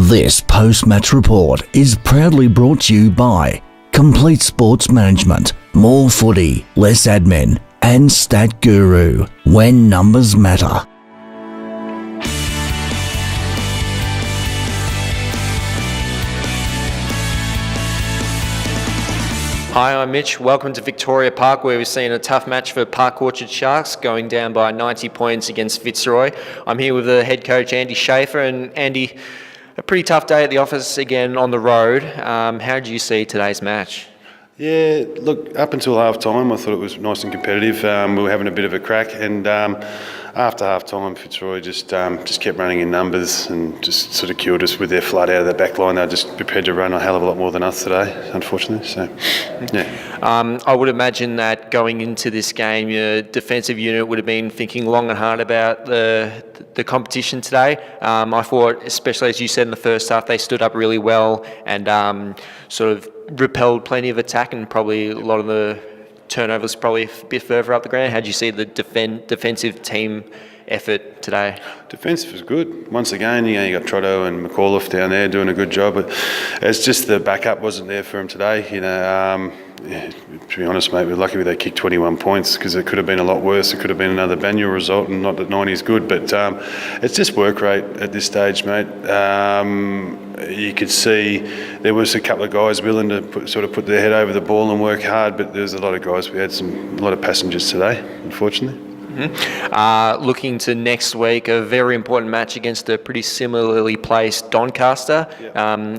This post-match report is proudly brought to you by Complete Sports Management, more footy, less admin, and Stat Guru, when numbers matter. Hi, I'm Mitch. Welcome to Victoria Park, where we've seen a tough match for Park Orchard Sharks, going down by 90 points against Fitzroy. I'm here with the head coach, Andy Schaefer. And Andy, a pretty tough day at the office again on the road. How did you see today's match? Yeah, look, up until half-time I thought it was nice and competitive. We were having a bit of a crack, and after half-time Fitzroy just kept running in numbers and just sort of killed us with their flood out of their back line. They were just prepared to run a hell of a lot more than us today, unfortunately. So, yeah. I would imagine that going into this game, your defensive unit would have been thinking long and hard about the competition today. I thought, especially as you said in the first half, they stood up really well and sort of repelled plenty of attack, and probably a lot of the turnovers probably a bit further up the ground. How did you see the defensive team effort today? Defensive was good. Once again, you got Trotto and McAuliffe down there doing a good job, but it's just the backup wasn't there for him today. To be honest, mate, we're lucky they kicked 21 points, because it could have been a lot worse. It could have been another Banyule result, and not that 90 is good, but it's just work rate at this stage, mate. You could see there was a couple of guys willing to put their head over the ball and work hard, but there's a lot of guys. We had a lot of passengers today, unfortunately. Mm-hmm. Looking to next week, a very important match against a pretty similarly placed Doncaster. Yep.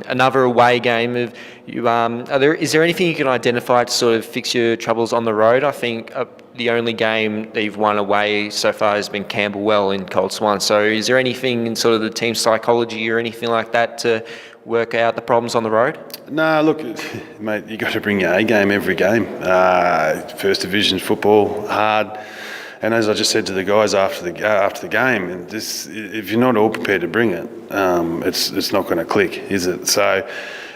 Another away game. Is there anything you can identify to sort of fix your troubles on the road? I think the only game that you've won away so far has been Camberwell in Colts 1. So is there anything in sort of the team psychology or anything like that to work out the problems on the road? No, look, mate, you got to bring your A game every game. First division football, hard. And as I just said to the guys after the game, if you're not all prepared to bring it, it's not going to click, is it? So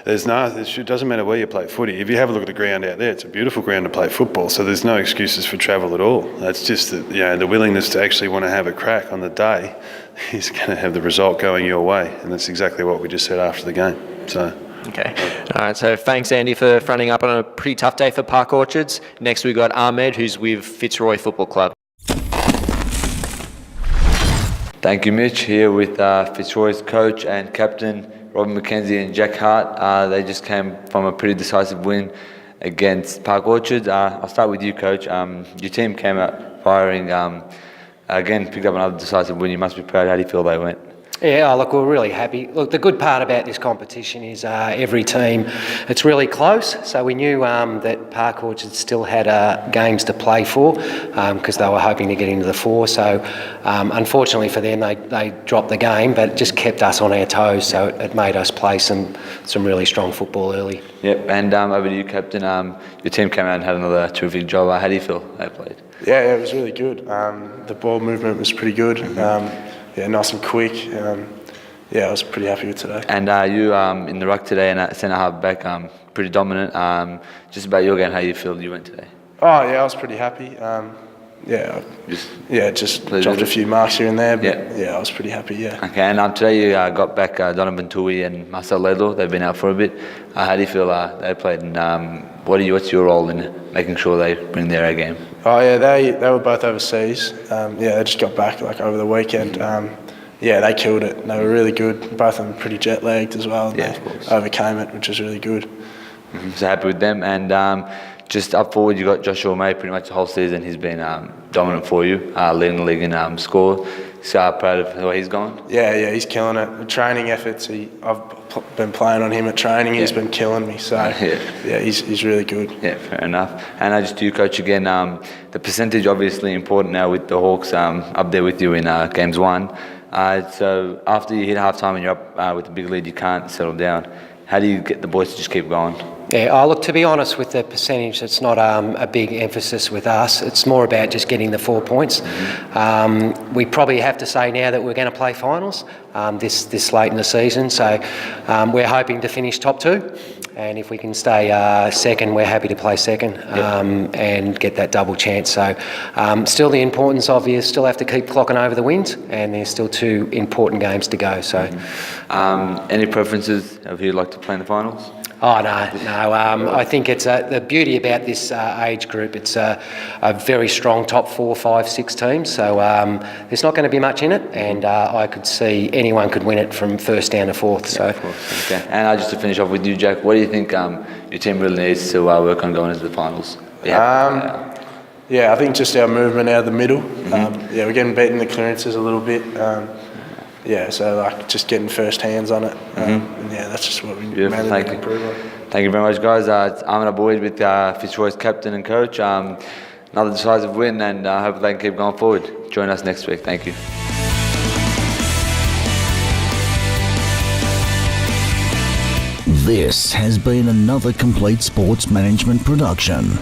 it doesn't matter where you play footy. If you have a look at the ground out there, it's a beautiful ground to play football. So there's no excuses for travel at all. It's just that the willingness to actually want to have a crack on the day is going to have the result going your way, and that's exactly what we just said after the game. So. Okay. All right. So thanks, Andy, for fronting up on a pretty tough day for Park Orchards. Next, we've got Ahmed, who's with Fitzroy Football Club. Thank you, Mitch. Here with Fitzroy's coach and captain, Robin McKenzie and Jack Hart. They just came from a pretty decisive win against Park Orchards. I'll start with you, coach. Your team came out firing. Again, picked up another decisive win. You must be proud. How do you feel they went? Yeah, look, we're really happy. Look, the good part about this competition is every team, it's really close. So we knew that Park Orchard still had games to play for, because they were hoping to get into the 4. So unfortunately for them, they dropped the game, but it just kept us on our toes. So it made us play some really strong football early. Yep, and over to you, captain. Your team came out and had another terrific job. How do you feel they played? Yeah, it was really good. The ball movement was pretty good. Nice and quick. I was pretty happy with today. And you in the ruck today and at centre half back, pretty dominant. Just about your game, how you feel you went today? Oh yeah, I was pretty happy. Just dropped a few marks here and there, but I was pretty happy. Yeah. Okay, and today you got back Donovan Tui and Marcel Ledlow. They've been out for a bit. How do you feel they played? And what's your role in making sure they bring their A game? Oh yeah, they were both overseas. They just got back over the weekend. They killed it. They were really good. Both of them pretty jet lagged as well. They overcame it, which was really good. Mm-hmm. So happy with them. And just up forward, you got Joshua May. Pretty much the whole season, he's been dominant for you, leading the league in score. So proud of the way he's gone. Yeah, he's killing it. The training efforts, I've been playing on him at training. He's been killing me. So he's really good. Yeah, fair enough. And I just do, coach, again. The percentage obviously important now with the Hawks up there with you in games 1. So after you hit half time and you're up with the big lead, you can't settle down. How do you get the boys to just keep going? Look, to be honest, with the percentage, it's not a big emphasis with us. It's more about just getting the 4 points. We probably have to say now that we're going to play finals this late in the season, so we're hoping to finish top 2. And if we can stay second, we're happy to play second and get that double chance. So still the importance of you still have to keep clocking over the wins, and there's still 2 important games to go. So, any preferences of who you'd like to play in the finals? Oh, no. I think it's the beauty about this age group. It's a very strong top 4, 5, 6 teams. So there's not going to be much in it, and I could see anyone could win it from first down to fourth. So, of course. Okay. And just to finish off with you, Jack, what do you think your team really needs to work on going into the finals? Yeah, I think just our movement out of the middle. We're getting beaten in the clearances a little bit. So like just getting first hands on it. And that's just what we mainly need to improve on. Thank you very much, guys. It's Ahmed Aboid with Fitzroy's captain and coach. Another decisive win, and I hope they can keep going forward. Join us next week. Thank you. This has been another Complete Sports Management production.